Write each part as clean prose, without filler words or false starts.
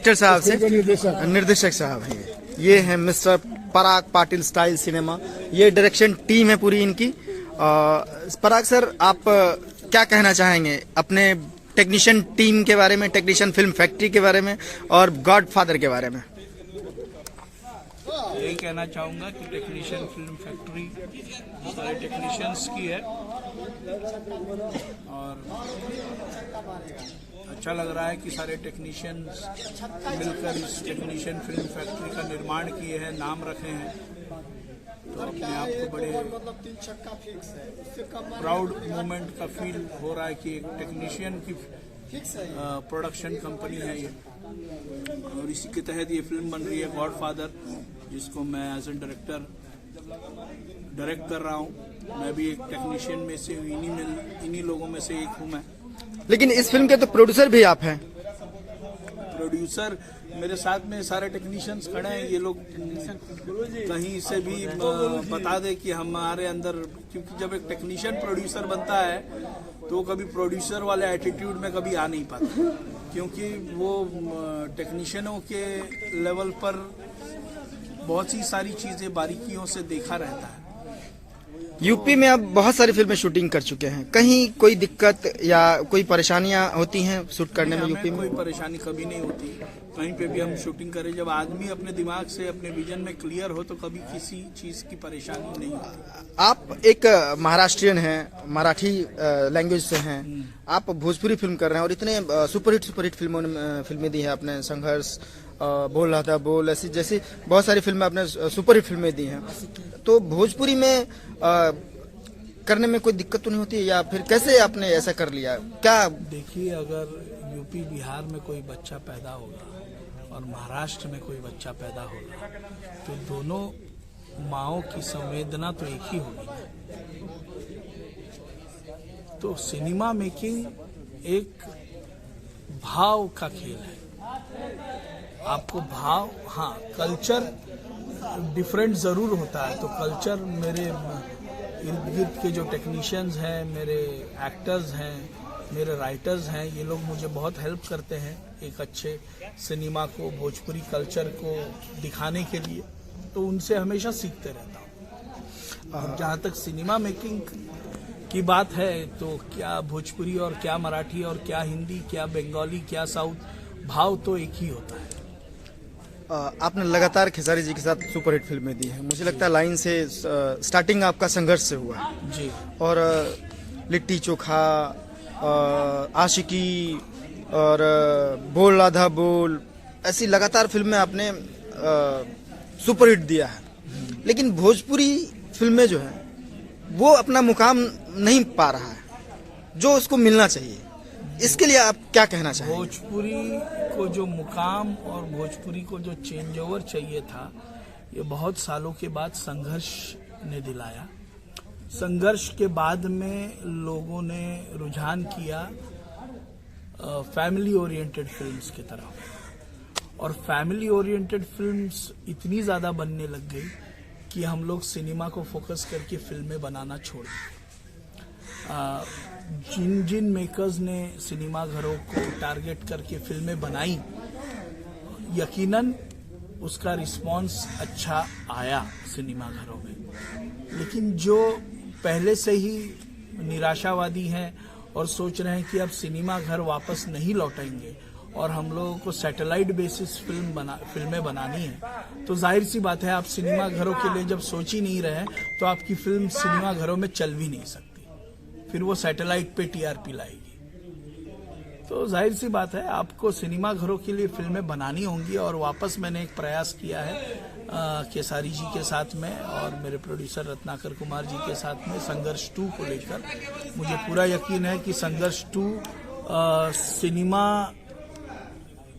Director साहब से निर्देशक साहब हैं, ये हैं मिस्टर पराग पाटिल स्टाइल सिनेमा। ये डायरेक्शन टीम है पूरी इनकी। पराग सर, आप क्या कहना चाहेंगे अपने टेक्नीशियन टीम के बारे में, टेक्नीशियन फिल्म फैक्ट्री के बारे में और गॉडफादर के बारे में? यही कहना चाहूँगा कि टेक्नीशियन फिल्म फैक्ट्री सारे टेक्नीशियंस की है और अच्छा लग रहा है कि सारे टेक्नीशियंस मिलकर इस टेक्नीशियन फिल्म फैक्ट्री का निर्माण किए हैं, नाम रखे हैं। तो अपने आप को बड़े प्राउड मोमेंट का फील हो रहा है कि एक टेक्नीशियन की प्रोडक्शन कंपनी है ये, और इसी के तहत ये फिल्म बन रही है गॉडफादर, जिसको मैं एज ए डायरेक्टर डायरेक्ट कर रहा हूँ। मैं भी एक टेक्नीशियन में से इन्हीं लोगों में से एक हूँ मैं। लेकिन इस फिल्म के तो प्रोड्यूसर भी आप हैं। प्रोड्यूसर मेरे साथ में सारे टेक्नीशियंस खड़े हैं। ये लोग कहीं से भी बता दे कि हमारे अंदर, क्योंकि जब एक टेक्नीशियन प्रोड्यूसर बनता है तो कभी प्रोड्यूसर वाले एटीट्यूड में कभी आ नहीं पाता, क्योंकि वो टेक्नीशियनों के लेवल पर बहुत सी सारी चीजें बारीकियों से देखा रहता है। यूपी में आप बहुत सारी फिल्में शूटिंग कर चुके हैं, कहीं कोई दिक्कत या कोई परेशानियां होती हैं शूट करने में? यूपी में कोई परेशानी कभी नहीं होती, कहीं पे भी हम शूटिंग करें। जब आदमी अपने दिमाग से अपने विजन में क्लियर हो तो कभी किसी चीज की परेशानी नहीं होती। आप एक महाराष्ट्रियन हैं, मराठी लैंग्वेज से हैं, आप भोजपुरी फिल्म कर रहे हैं और इतने सुपरहिट फिल्में दी हैं आपने। संघर्ष, बोल रहा था बोल, ऐसी जैसी बहुत सारी फिल्में आपने सुपरहिट फिल्में दी हैं। तो भोजपुरी में करने में कोई दिक्कत तो नहीं होती, या फिर कैसे आपने ऐसा कर लिया? क्या देखिए, अगर यूपी बिहार में कोई बच्चा पैदा होगा और महाराष्ट्र में कोई बच्चा पैदा होगा तो दोनों माओं की संवेदना तो एक ही होगी। तो सिनेमा मेकिंग एक भाव का खेल है। आपको भाव, हाँ, कल्चर डिफरेंट जरूर होता है। तो कल्चर, मेरे इर्द गिर्द के जो टेक्नीशियंस हैं, मेरे एक्टर्स हैं, मेरे राइटर्स हैं, ये लोग मुझे बहुत हेल्प करते हैं एक अच्छे सिनेमा को, भोजपुरी कल्चर को दिखाने के लिए। तो उनसे हमेशा सीखते रहता हूँ। जहाँ तक सिनेमा मेकिंग की बात है तो क्या भोजपुरी और क्या मराठी और क्या हिंदी, क्या बंगाली, क्या साउथ, भाव तो एक ही होता है। आपने लगातार खेसारी जी के साथ सुपरहिट फिल्में दी हैं। मुझे लगता है लाइन से स्टार्टिंग आपका संघर्ष से हुआ जी, और लिट्टी चोखा, आशिकी और बोल राधा बोल, ऐसी लगातार फिल्में आपने सुपरहिट दिया है। लेकिन भोजपुरी फिल्में जो है वो अपना मुकाम नहीं पा रहा है जो उसको मिलना चाहिए। इसके लिए आप क्या कहना चाहेंगे? भोजपुरी को जो मुकाम और भोजपुरी को जो चेंज ओवर चाहिए था, ये बहुत सालों के बाद संघर्ष ने दिलाया। संघर्ष के बाद में लोगों ने रुझान किया फैमिली ओरिएंटेड फिल्म्स की तरफ, और फैमिली ओरिएंटेड फिल्म्स इतनी ज़्यादा बनने लग गई कि हम लोग सिनेमा को फोकस करके फिल्में बनाना छोड़ दिए। जिन मेकर्स ने सिनेमा घरों को टारगेट करके फिल्में बनाई, यकीनन उसका रिस्पांस अच्छा आया सिनेमा घरों में। लेकिन जो पहले से ही निराशावादी हैं और सोच रहे हैं कि अब सिनेमा घर वापस नहीं लौटेंगे और हम लोगों को सैटेलाइट बेसिस फिल्में बनानी है, तो जाहिर सी बात है आप सिनेमा घरों के लिए जब सोच ही नहीं रहे हैं तो आपकी फिल्म सिनेमा घरों में चल भी नहीं सकती, फिर वो सैटेलाइट पे टीआरपी लाएगी। तो जाहिर सी बात है आपको सिनेमा घरों के लिए फिल्में बनानी होंगी। और वापस मैंने एक प्रयास किया है खेसारी जी के साथ में और मेरे प्रोड्यूसर रत्नाकर कुमार जी के साथ में संघर्ष 2 को लेकर। मुझे पूरा यकीन है कि संघर्ष 2 सिनेमा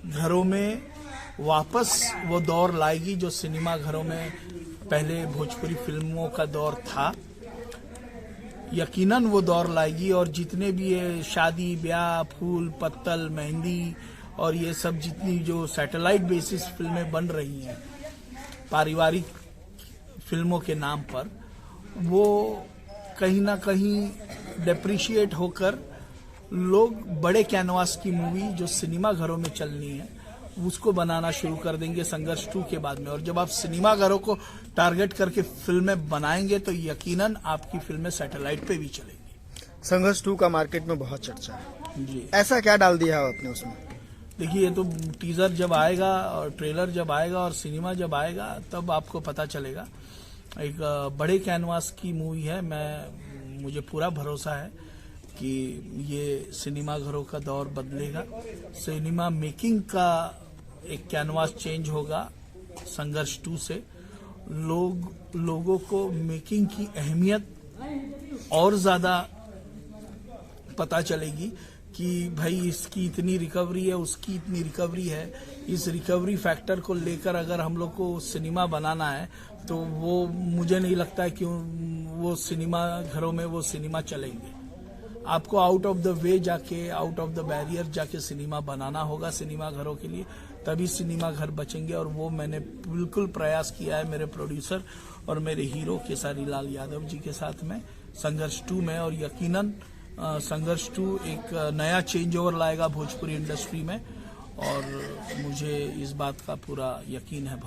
घरों में वापस वो दौर लाएगी जो सिनेमा घरों में पहले भोजपुरी फिल्मों का दौर था। यकीनन वो दौर लाएगी, और जितने भी ये शादी ब्याह, फूल पत्तल, मेहंदी और ये सब जितनी जो सैटेलाइट बेसिस फिल्में बन रही हैं पारिवारिक फिल्मों के नाम पर, वो कहीं ना कहीं डेप्रिशिएट होकर लोग बड़े कैनवास की मूवी जो सिनेमा घरों में चलनी है उसको बनाना शुरू कर देंगे संघर्ष 2 के बाद में। और जब आप सिनेमाघरों को टारगेट करके फिल्में बनाएंगे तो यकीनन आपकी फिल्में सैटेलाइट पे भी चलेंगी। संघर्ष 2 का मार्केट में बहुत चर्चा है जी, ऐसा क्या डाल दिया है आपने उसमें? देखिए, ये तो टीजर जब आएगा और ट्रेलर जब आएगा और सिनेमा जब आएगा तब आपको पता चलेगा। एक बड़े कैनवास की मूवी है, मुझे पूरा भरोसा है कि ये सिनेमाघरों का दौर बदलेगा। सिनेमा मेकिंग का एक कैनवास चेंज होगा संघर्ष 2 से। लोगों को मेकिंग की अहमियत और ज्यादा पता चलेगी कि भाई इसकी इतनी रिकवरी है, उसकी इतनी रिकवरी है। इस रिकवरी फैक्टर को लेकर अगर हम लोग को सिनेमा बनाना है तो वो मुझे नहीं लगता है कि वो सिनेमा घरों में वो सिनेमा चलेंगे। आपको आउट ऑफ द वे जाके, आउट ऑफ द बैरियर जाके सिनेमा बनाना होगा सिनेमा घरों के लिए, तभी सिनेमा घर बचेंगे। और वो मैंने बिल्कुल प्रयास किया है मेरे प्रोड्यूसर और मेरे हीरो केसारी लाल यादव जी के साथ में संघर्ष 2 में। और यकीनन संघर्ष 2 एक नया चेंज ओवर लाएगा भोजपुरी इंडस्ट्री में और मुझे इस बात का पूरा यकीन है।